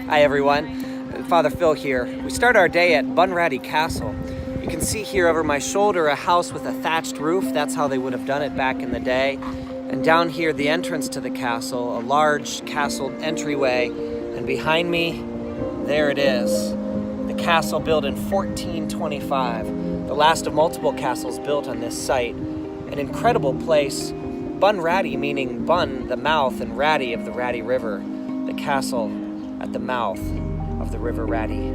Hi everyone, Father Phil here. We start our day at Bunratty Castle. You can see here over my shoulder a house with a thatched roof. That's how they would have done it back in the day. And down here, the entrance to the castle, a large castle entryway. And behind me, there it is. The castle built in 1425. The last of multiple castles built on this site. An incredible place. Bunratty, meaning Bun, the mouth, and Ratty of the Ratty River. The castle at the mouth of the River Ratty.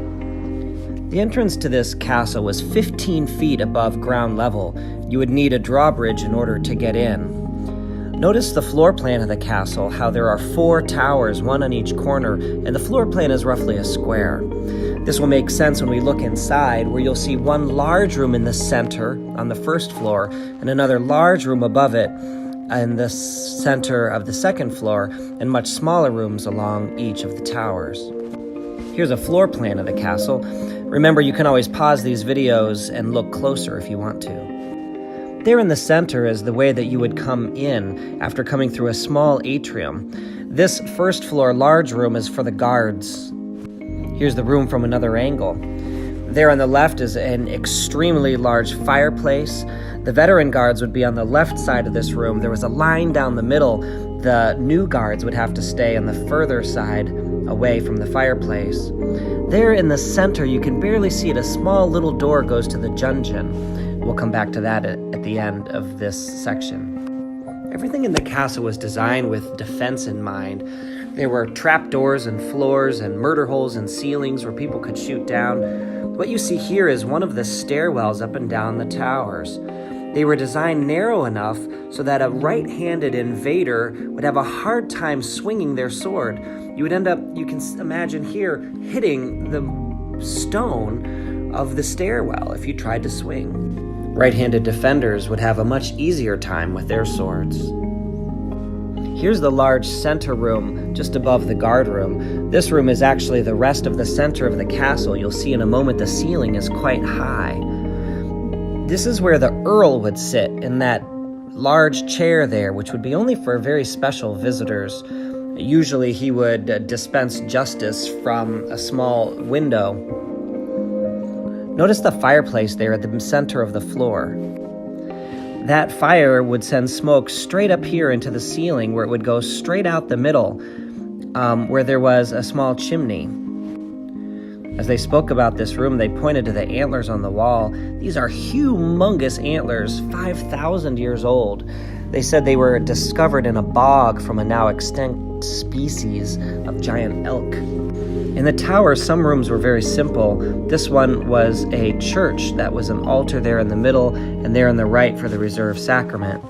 The entrance to this castle was 15 feet above ground level. You would need a drawbridge in order to get in. Notice the floor plan of the castle, how there are 4 towers, one on each corner, and the floor plan is roughly a square. This will make sense when we look inside, where you'll see one large room in the center on the first floor, and another large room above it in the center of the second floor, and much smaller rooms along each of the towers. Here's a floor plan of the castle. Remember, you can always pause these videos and look closer if you want to. There in the center is the way that you would come in after coming through a small atrium. This first floor large room is for the guards. Here's the room from another angle. There on the left is an extremely large fireplace. The veteran guards would be on the left side of this room. There was a line down the middle. The new guards would have to stay on the further side away from the fireplace. There in the center, you can barely see it. A small little door goes to the dungeon. We'll come back to that at the end of this section. Everything in the castle was designed with defense in mind. There were trapdoors and floors and murder holes and ceilings where people could shoot down. What you see here is one of the stairwells up and down the towers. They were designed narrow enough so that a right-handed invader would have a hard time swinging their sword. You would end up, you can imagine here, hitting the stone of the stairwell if you tried to swing. Right-handed defenders would have a much easier time with their swords. Here's the large center room just above the guard room. This room is actually the rest of the center of the castle. You'll see in a moment the ceiling is quite high. This is where the Earl would sit in that large chair there, which would be only for very special visitors. Usually he would dispense justice from a small window. Notice the fireplace there at the center of the floor. That fire would send smoke straight up here into the ceiling, where it would go straight out the middle, where there was a small chimney. As they spoke about this room, they pointed to the antlers on the wall. These are humongous antlers, 5,000 years old. They said they were discovered in a bog from a now extinct species of giant elk. In the tower, some rooms were very simple. This one was a church that was an altar there in the middle, and there on the right for the reserved sacrament.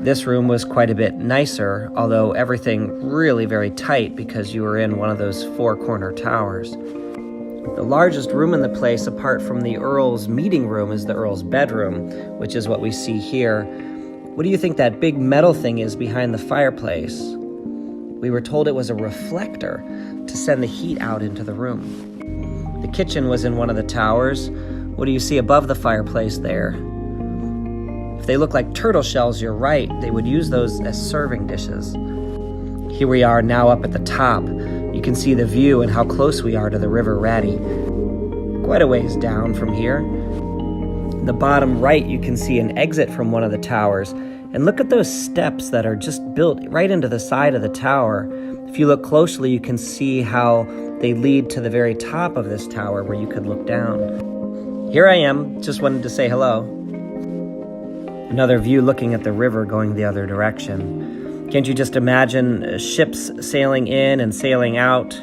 This room was quite a bit nicer, although everything really very tight because you were in one of those 4-corner towers. The largest room in the place, apart from the Earl's meeting room, is the Earl's bedroom, which is what we see here. What do you think that big metal thing is behind the fireplace? We were told it was a reflector to send the heat out into the room. The kitchen was in one of the towers. What do you see above the fireplace there? If they look like turtle shells, you're right. They would use those as serving dishes. Here we are now up at the top. You can see the view and how close we are to the River Ratty. Quite a ways down from here. In the bottom right, you can see an exit from one of the towers. And look at those steps that are just built right into the side of the tower. If you look closely, you can see how they lead to the very top of this tower where you could look down. Here I am, just wanted to say hello. Another view looking at the river going the other direction. Can't you just imagine ships sailing in and sailing out?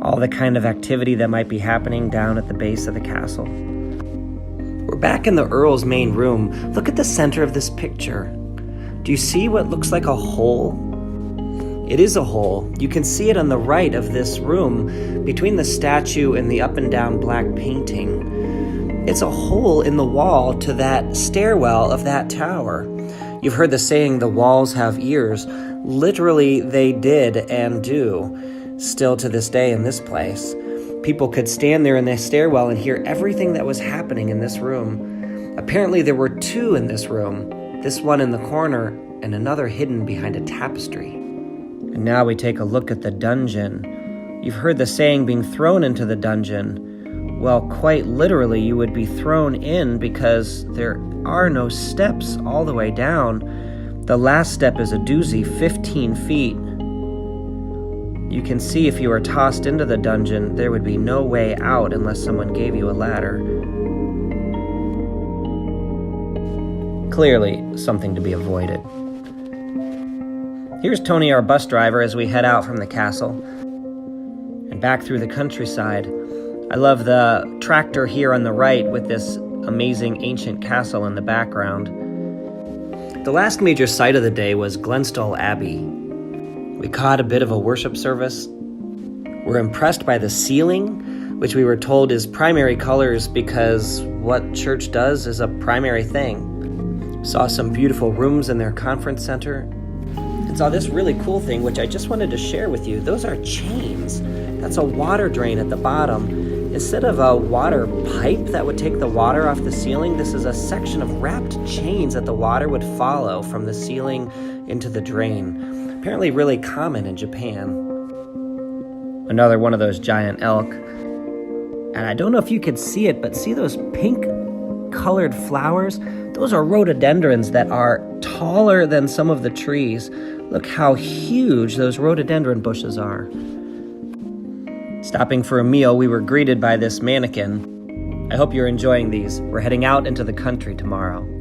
All the kind of activity that might be happening down at the base of the castle. We're back in the Earl's main room. Look at the center of this picture. Do you see what looks like a hole? It is a hole. You can see it on the right of this room, between the statue and the up and down black painting. It's a hole in the wall to that stairwell of that tower. You've heard the saying, the walls have ears. Literally, they did and do, still to this day in this place. People could stand there in the stairwell and hear everything that was happening in this room. Apparently, there were 2 in this room. This one in the corner, and another hidden behind a tapestry. And now we take a look at the dungeon. You've heard the saying being thrown into the dungeon. Well, quite literally, you would be thrown in because there are no steps all the way down. The last step is a doozy, 15 feet. You can see if you were tossed into the dungeon, there would be no way out unless someone gave you a ladder. Clearly, something to be avoided. Here's Tony, our bus driver, as we head out from the castle and back through the countryside. I love the tractor here on the right with this amazing ancient castle in the background. The last major site of the day was Glenstal Abbey. We caught a bit of a worship service. We're impressed by the ceiling, which we were told is primary colors because what church does is a primary thing. Saw some beautiful rooms in their conference center. And saw this really cool thing, which I just wanted to share with you. Those are chains. That's a water drain at the bottom. Instead of a water pipe that would take the water off the ceiling, this is a section of wrapped chains that the water would follow from the ceiling into the drain. Apparently really common in Japan. Another one of those giant elk. And I don't know if you could see it, but see those pink colored flowers? Those are rhododendrons that are taller than some of the trees. Look how huge those rhododendron bushes are. Stopping for a meal, we were greeted by this mannequin. I hope you're enjoying these. We're heading out into the country tomorrow.